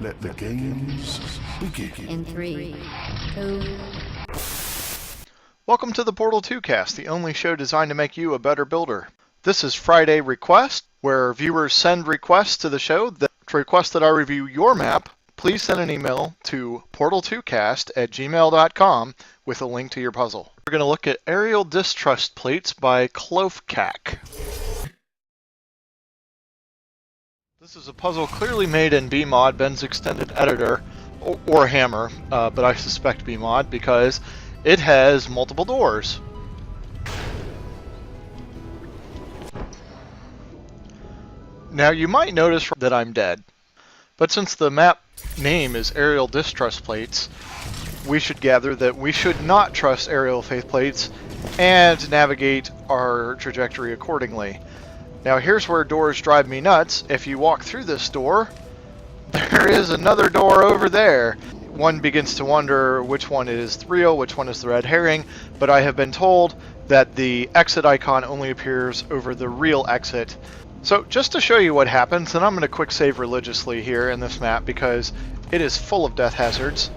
Let the games begin. In 3, 2... Welcome to the Portal 2 cast, the only show designed to make you a better builder. This is Friday Request, where viewers send requests to the show that request that I review your map. Please send an email to portal2cast@gmail.com with a link to your puzzle. We're going to look at Aerial Distrust Plates by Klofkac. This is a puzzle clearly made in BMod, Ben's Extended Editor, or Hammer, but I suspect BMod because it has multiple doors. Now you might notice that I'm dead, but since the map name is Aerial Distrust Plates, we should gather that we should not trust aerial faith plates and navigate our trajectory accordingly. Now here's where doors drive me nuts. If you walk through this door, there is another door over there. One begins to wonder which one is the real, which one is the red herring, but I have been told that the exit icon only appears over the real exit. So just to show you what happens, and I'm going to quick save religiously here in this map because it is full of death hazards.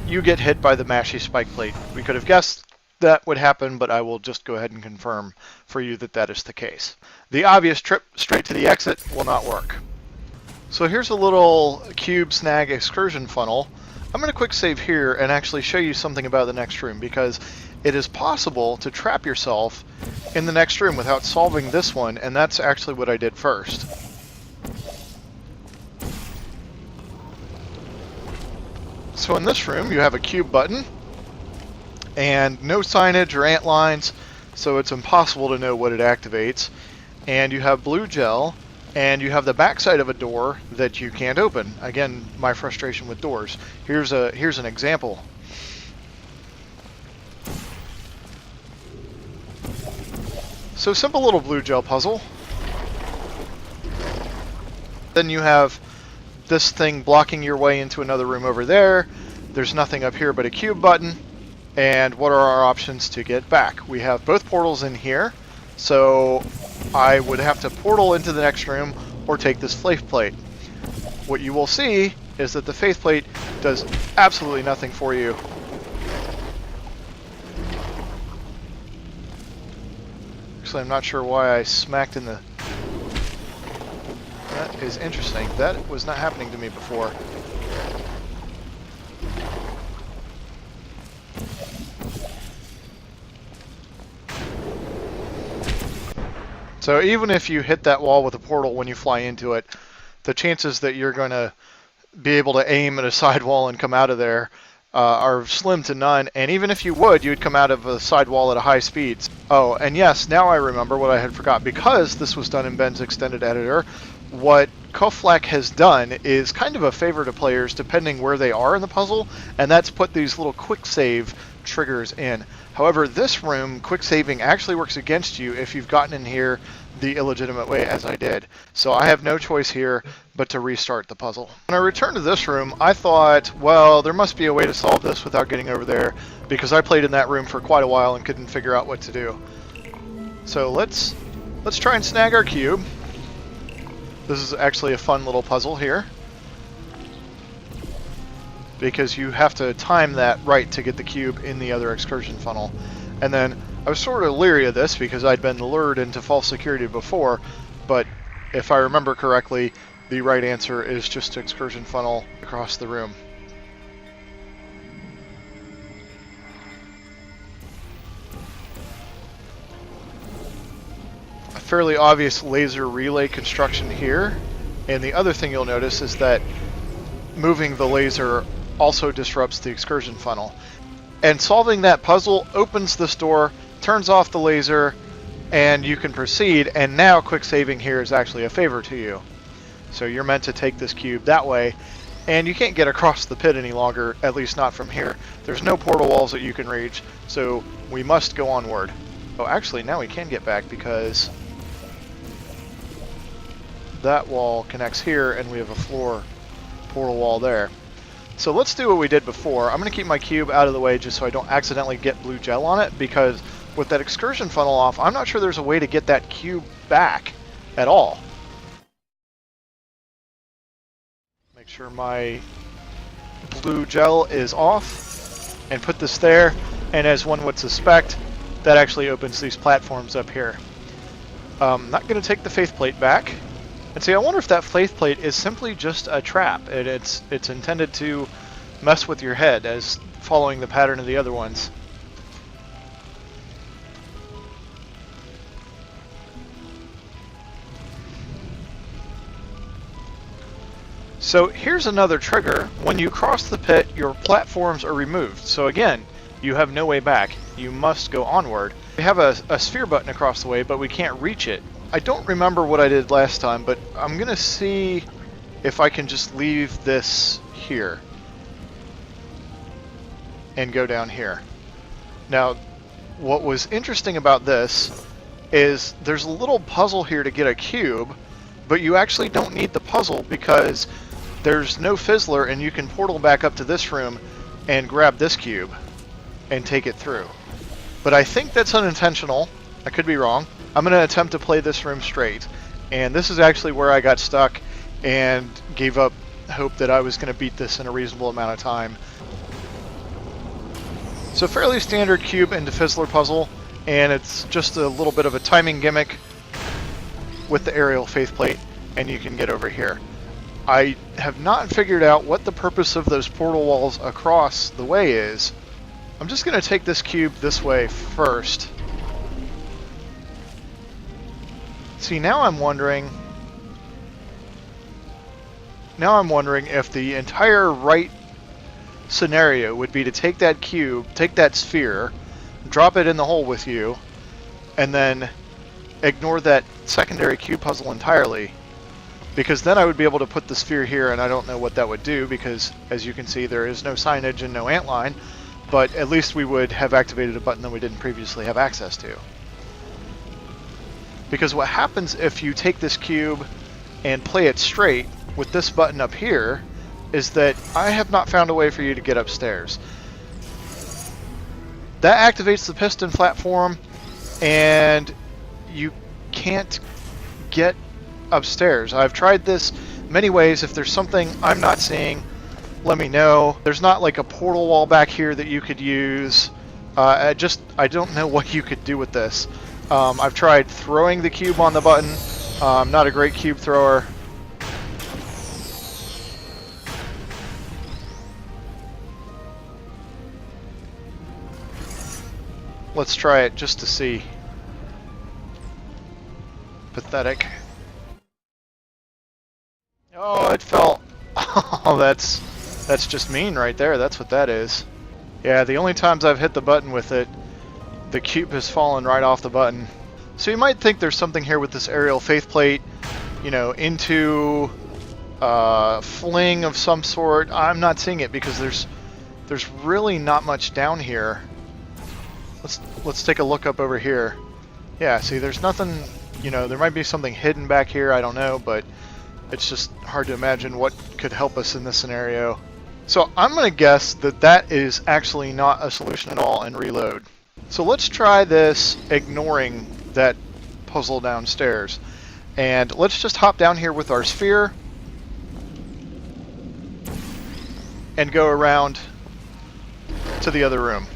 You get hit by the mashy spike plate. We could have guessed that would happen, but I will just go ahead and confirm for you that that is the case. The obvious trip straight to the exit will not work. So here's a little cube snag excursion funnel. I'm going to quick save here and actually show you something about the next room, because it is possible to trap yourself in the next room without solving this one, and that's actually what I did first. So in this room you have a cube button and no signage or ant lines, so it's impossible to know what it activates. And you have blue gel, and you have the backside of a door that you can't open. Again, my frustration with doors. Here's an example. So simple little blue gel puzzle. Then you have this thing blocking your way into another room over there. There's nothing up here but a cube button. And what are our options to get back? We have both portals in here, so I would have to portal into the next room or take this faith plate. What you will see is that the faith plate does absolutely nothing for you. Actually, I'm not sure why I smacked in the... That is interesting. That was not happening to me before. So even if you hit that wall with a portal when you fly into it, the chances that you're going to be able to aim at a side wall and come out of there are slim to none. And even if you would, you'd come out of a side wall at a high speed. Oh, and yes, now I remember what I had forgot. Because this was done in Ben's Extended Editor, what Klofkac has done is kind of a favor to players depending where they are in the puzzle, and that's put these little quick save triggers in. However, this room, quick saving actually works against you if you've gotten in here the illegitimate way, as I did. So I have no choice here but to restart the puzzle. When I returned to this room, I thought, well, there must be a way to solve this without getting over there, because I played in that room for quite a while and couldn't figure out what to do. So let's try and snag our cube. This is actually a fun little puzzle here, because you have to time that right to get the cube in the other excursion funnel. And then I was sort of leery of this because I'd been lured into false security before, but if I remember correctly, the right answer is just to excursion funnel across the room. A fairly obvious laser relay construction here, and the other thing you'll notice is that moving the laser also disrupts the excursion funnel. And solving that puzzle opens this door, turns off the laser, and you can proceed. And now quick saving here is actually a favor to you. So you're meant to take this cube that way, and you can't get across the pit any longer, at least not from here. There's no portal walls that you can reach, so we must go onward. Oh, actually now we can get back because that wall connects here and we have a floor portal wall there. So let's do what we did before. I'm going to keep my cube out of the way just so I don't accidentally get blue gel on it, because with that excursion funnel off, I'm not sure there's a way to get that cube back at all. Make sure my blue gel is off and put this there, and as one would suspect, that actually opens these platforms up here. Not going to take the faith plate back. And see, I wonder if that faith plate is simply just a trap, and it's intended to mess with your head as following the pattern of the other ones. So here's another trigger. When you cross the pit, your platforms are removed. So again, you have no way back. You must go onward. We have a sphere button across the way, but we can't reach it. I don't remember what I did last time, but I'm going to see if I can just leave this here and go down here. Now, what was interesting about this is there's a little puzzle here to get a cube, but you actually don't need the puzzle because there's no fizzler, and you can portal back up to this room and grab this cube and take it through. But I think that's unintentional. I could be wrong. I'm going to attempt to play this room straight. And this is actually where I got stuck and gave up hope that I was going to beat this in a reasonable amount of time. So fairly standard cube into fizzler puzzle, and it's just a little bit of a timing gimmick with the aerial faith plate, and you can get over here. I have not figured out what the purpose of those portal walls across the way is. I'm just going to take this cube this way first. See, now I'm wondering if the entire right scenario would be to take that cube, take that sphere, drop it in the hole with you, and then ignore that secondary cube puzzle entirely. Because then I would be able to put the sphere here, and I don't know what that would do, because as you can see there is no signage and no antline, but at least we would have activated a button that we didn't previously have access to. Because what happens if you take this cube and play it straight with this button up here is that I have not found a way for you to get upstairs. That activates the piston platform, and you can't get upstairs. I've tried this many ways. If there's something I'm not seeing, let me know. There's not like a portal wall back here that you could use. I don't know what you could do with this. I've tried throwing the cube on the button. I'm not a great cube thrower. Let's try it just to see. Pathetic. Oh, it fell. Oh, that's just mean right there. That's what that is. Yeah, the only times I've hit the button with it, the cube has fallen right off the button. So you might think there's something here with this aerial faith plate, you know, into fling of some sort. I'm not seeing it because there's really not much down here. Let's take a look up over here. Yeah, see, there's nothing. You know, there might be something hidden back here. I don't know, but it's just hard to imagine what could help us in this scenario. So I'm going to guess that that is actually not a solution at all and reload. So let's try this ignoring that puzzle downstairs. And let's just hop down here with our sphere and go around to the other room.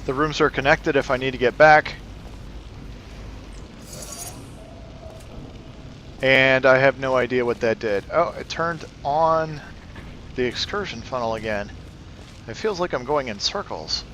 The rooms are connected if I need to get back. And I have no idea what that did. Oh, it turned on the excursion funnel again. It feels like I'm going in circles.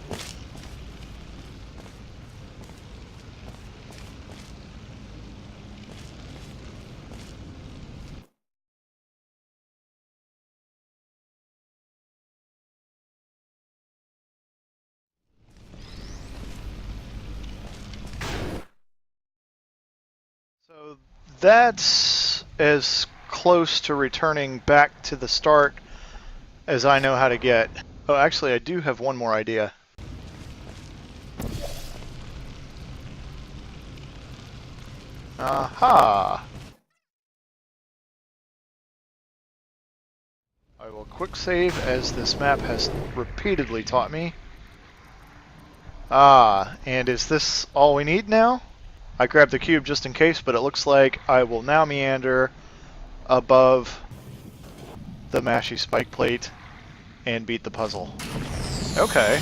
So that's as close to returning back to the start as I know how to get. Oh, actually, I do have one more idea. Aha! I will quick save as this map has repeatedly taught me. Ah, and is this all we need now? I grabbed the cube just in case, but it looks like I will now meander above the mashy spike plate and beat the puzzle. Okay.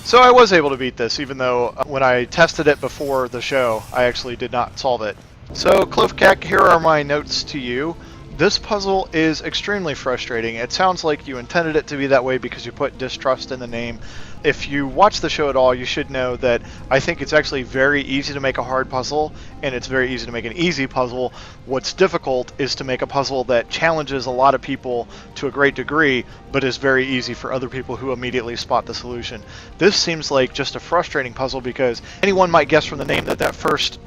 So I was able to beat this, even though when I tested it before the show, I actually did not solve it. So, Klofkac, here are my notes to you. This puzzle is extremely frustrating. It sounds like you intended it to be that way because you put Distrust in the name. If you watch the show at all, you should know that I think it's actually very easy to make a hard puzzle, and it's very easy to make an easy puzzle. What's difficult is to make a puzzle that challenges a lot of people to a great degree, but is very easy for other people who immediately spot the solution. This seems like just a frustrating puzzle because anyone might guess from the name that that first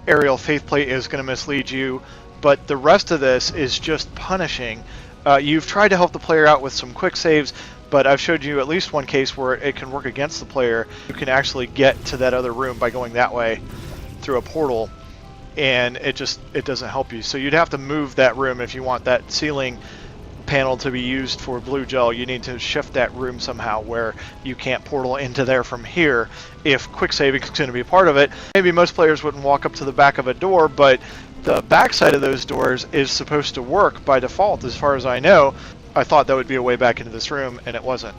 aerial faithplate is going to mislead you, but the rest of this is just punishing. You've tried to help the player out with some quick saves, but I've showed you at least one case where it can work against the player. You can actually get to that other room by going that way through a portal, and it doesn't help you. So you'd have to move that room if you want that ceiling panel to be used for blue gel. You need to shift that room somehow where you can't portal into there from here if quick saving is going to be a part of it. Maybe most players wouldn't walk up to the back of a door, but the back side of those doors is supposed to work by default as far as I know. I thought that would be a way back into this room, and it wasn't.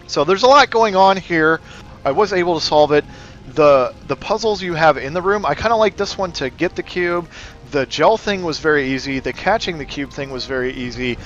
So there's a lot going on here. I was able to solve it. The puzzles you have in the room, I kind of like this one to get the cube. The gel thing was very easy. The catching the cube thing was very easy.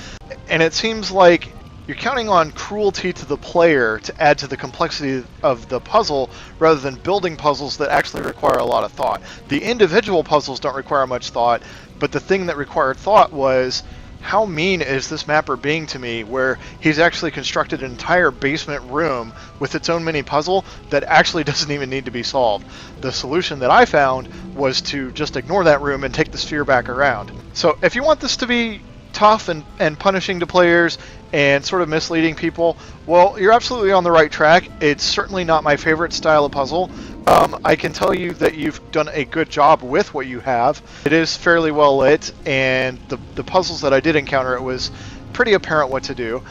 And it seems like you're counting on cruelty to the player to add to the complexity of the puzzle rather than building puzzles that actually require a lot of thought. The individual puzzles don't require much thought, but the thing that required thought was, how mean is this mapper being to me, where he's actually constructed an entire basement room with its own mini puzzle that actually doesn't even need to be solved. The solution that I found was to just ignore that room and take the sphere back around. So if you want this to be tough and punishing to players and sort of misleading people, well, you're absolutely on the right track. It's certainly not my favorite style of puzzle. I can tell you that you've done a good job with what you have. It is fairly well lit, and the puzzles that I did encounter, it was pretty apparent what to do.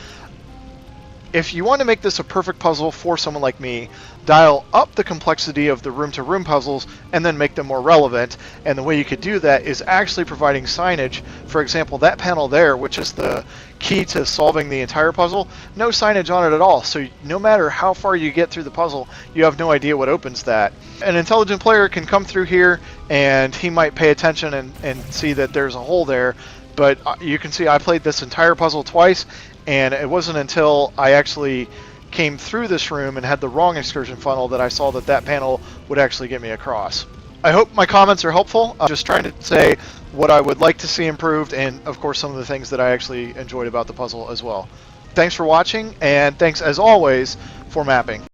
If you want to make this a perfect puzzle for someone like me, dial up the complexity of the room-to-room puzzles and then make them more relevant. And the way you could do that is actually providing signage. For example, that panel there, which is the key to solving the entire puzzle, no signage on it at all. So no matter how far you get through the puzzle, you have no idea what opens that. An intelligent player can come through here and he might pay attention and see that there's a hole there. But you can see I played this entire puzzle twice, and it wasn't until I actually came through this room and had the wrong excursion funnel that I saw that that panel would actually get me across. I hope my comments are helpful. I'm just trying to say what I would like to see improved, and of course some of the things that I actually enjoyed about the puzzle as well. Thanks for watching, and thanks as always for mapping.